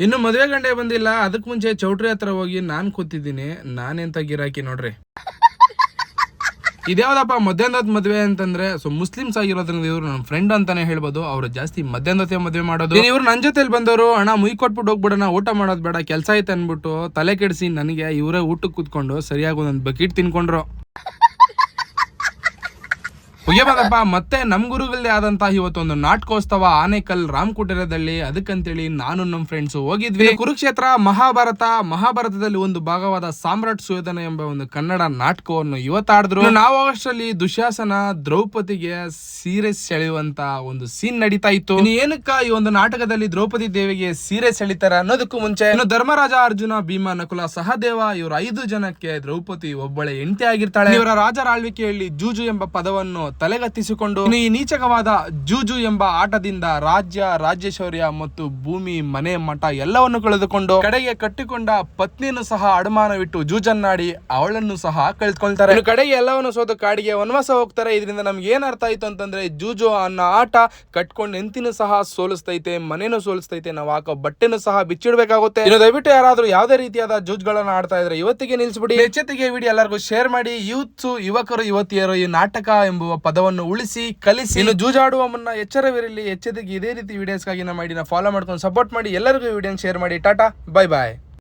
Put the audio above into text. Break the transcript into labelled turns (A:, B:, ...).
A: ಇನ್ನು ಮದುವೆ ಗಂಡೆ ಬಂದಿಲ್ಲ, ಅದಕ್ ಮುಂಚೆ ಚೌಟ್ರಿ ಹತ್ರ ಹೋಗಿ ನಾನ್ ಕೂತಿದ್ದೀನಿ. ನಾನೆಂತ ಗಿರಾಕಿ ನೋಡ್ರಿ. ಇದ್ಯಾವ್ದಪ್ಪ ಮಧ್ಯಾಹ್ನದ ಮದುವೆ ಅಂತಂದ್ರೆ, ಸೊ ಮುಸ್ಲಿಮ್ಸ್ ಆಗಿರೋದ್ರಿಂದ ಇವ್ರು ನನ್ನ ಫ್ರೆಂಡ್ ಅಂತಾನೆ ಹೇಳ್ಬೋದು. ಅವ್ರು ಜಾಸ್ತಿ ಮಧ್ಯಾಹ್ನದ ಮದುವೆ ಮಾಡೋದು. ಇವ್ರು ನನ್ನ ಜೊತೆಲಿ ಬಂದವರು, ಹಣ ಮುಯ್ ಕೊಟ್ಬಿಟ್ಟು ಹೋಗ್ಬಿಡೋಣ, ಊಟ ಮಾಡೋದು ಬೇಡ, ಕೆಲಸ ಐತೆ ಅನ್ಬಿಟ್ಟು ತಲೆ ಕೆಡಿಸಿ ನನಗೆ ಇವರೇ ಊಟಕ್ಕೆ ಕೂತ್ಕೊಂಡು ಸರಿಯಾಗಿ ಒಂದೊಂದು ಬಕೆಟ್ ತಿನ್ಕೊಂಡ್ರು. ಬಂದಪ್ಪ ಮತ್ತೆ ನಮ್ ಗುರುಗಳದೇ ಆದಂತಹ ಇವತ್ತೊಂದು ನಾಟಕೋತ್ಸವ ಆನೇಕಲ್ ರಾಮಕುಟೀರದಲ್ಲಿ. ಅದಕ್ಕಂತೇಳಿ ನಾನು ನಮ್ಮ ಫ್ರೆಂಡ್ಸ್ ಹೋಗಿದ್ವಿ. ಕುರುಕ್ಷೇತ್ರ ಮಹಾಭಾರತದಲ್ಲಿ ಒಂದು ಭಾಗವಾದ ಸಾಮ್ರಾಟ್ ಸುಯೋಧನ ಎಂಬ ಒಂದು ಕನ್ನಡ ನಾಟಕವನ್ನು ಇವತ್ತಾಡಿದ್ರು. ನಾವು ಅಷ್ಟರಲ್ಲಿ ದುಶ್ಯಾಸನ ದ್ರೌಪದಿಗೆ ಸೀರೆ ಸೆಳೆಯುವಂತ ಒಂದು ಸೀನ್ ನಡೀತಾ ಇತ್ತು. ಏನಕ್ಕ ಈ ಒಂದು ನಾಟಕದಲ್ಲಿ ದ್ರೌಪದಿ ದೇವಿಗೆ ಸೀರೆ ಸೆಳಿತಾರೆ ಅನ್ನೋದಕ್ಕೂ ಮುಂಚೆ ಇನ್ನು ಧರ್ಮರಾಜ, ಅರ್ಜುನ, ಭೀಮ, ನಕುಲ, ಸಹದೇವ ಇವರು 5 ಜನಕ್ಕೆ ದ್ರೌಪದಿ ಒಬ್ಬಳೆ ಹೆಂಡತಿ ಆಗಿರ್ತಾಳೆ. ಇವರ ರಾಜರ ಆಳ್ವಿಕೆಯಲ್ಲಿ ಜೂಜು ಎಂಬ ಪದವನ್ನು ತಲೆಗತ್ತಿಸಿಕೊಂಡು ಈ ನೀಚಕವಾದ ಜೂಜು ಎಂಬ ಆಟದಿಂದ ರಾಜ್ಯಶೌರ್ಯ ಮತ್ತು ಭೂಮಿ, ಮನೆ, ಮಠ ಎಲ್ಲವನ್ನು ಕಳೆದುಕೊಂಡು ಕಡೆಗೆ ಕಟ್ಟಿಕೊಂಡ ಪತ್ನಿಯನ್ನು ಸಹ ಅಡಮಾನವಿಟ್ಟು ಜೂಜನ್ನಾಡಿ ಅವಳನ್ನು ಸಹ ಕಳೆದುಕೊಳ್ತಾರೆ. ಕಡೆಗೆ ಎಲ್ಲವನ್ನು ಸೋತು ಕಾಡಿಗೆ ವನವಾಸ ಹೋಗ್ತಾರೆ. ಇದರಿಂದ ನಮ್ಗೆ ಏನ್ ಅರ್ಥ ಆಯ್ತು ಅಂತಂದ್ರೆ, ಜೂಜು ಅನ್ನೋ ಆಟ ಕಟ್ಕೊಂಡು ಹೆಂಡತಿನೂ ಸಹ ಸೋಲಿಸ್ತೈತೆ, ಮನೇನು ಸೋಲಿಸ್ತೈತೆ, ನಾವು ಹಾಕೋ ಬಟ್ಟೆನೂ ಸಹ ಬಿಚ್ಚಿಡ್ಬೇಕಾಗುತ್ತೆ. ಇನ್ನು ದಯವಿಟ್ಟು ಯಾರಾದ್ರೂ ಯಾವುದೇ ರೀತಿಯಾದ ಜೂಜ್ಗಳನ್ನ ಆಡ್ತಾ ಇದ್ರೆ ಇವತ್ತಿಗೆ ನಿಲ್ಸ್ಬಿಡಿ. ಎಚ್ಚೆತ್ತಿಗೆ ವಿಡಿಯೋ ಎಲ್ಲರಿಗೂ ಶೇರ್ ಮಾಡಿ. ಯುವಕರು ಯುವತಿಯರು ಈ ನಾಟಕ ಎಂಬುವ ಪದವನ್ನು ಉಳಿಸಿ ಕಲಿಸಿ. ಇನ್ನು ಜೂಜಾಡುವ ಮುನ್ನ ಎಚ್ಚರವಿರಲಿ. ಎಚ್ಚೆತ್ತಿಗೆ ಇದೇ ರೀತಿ ವಿಡಿಯೋಸ್ಗಾಗಿ ನಮ್ಮ ಐಡಿನ ಫಾಲೋ ಮಾಡ್ಕೊಂಡು ಸಪೋರ್ಟ್ ಮಾಡಿ. ಎಲ್ಲರಿಗೂ ವಿಡಿಯೋ ಶೇರ್ ಮಾಡಿ. ಟಾಟಾ, ಬೈ ಬಾಯ್.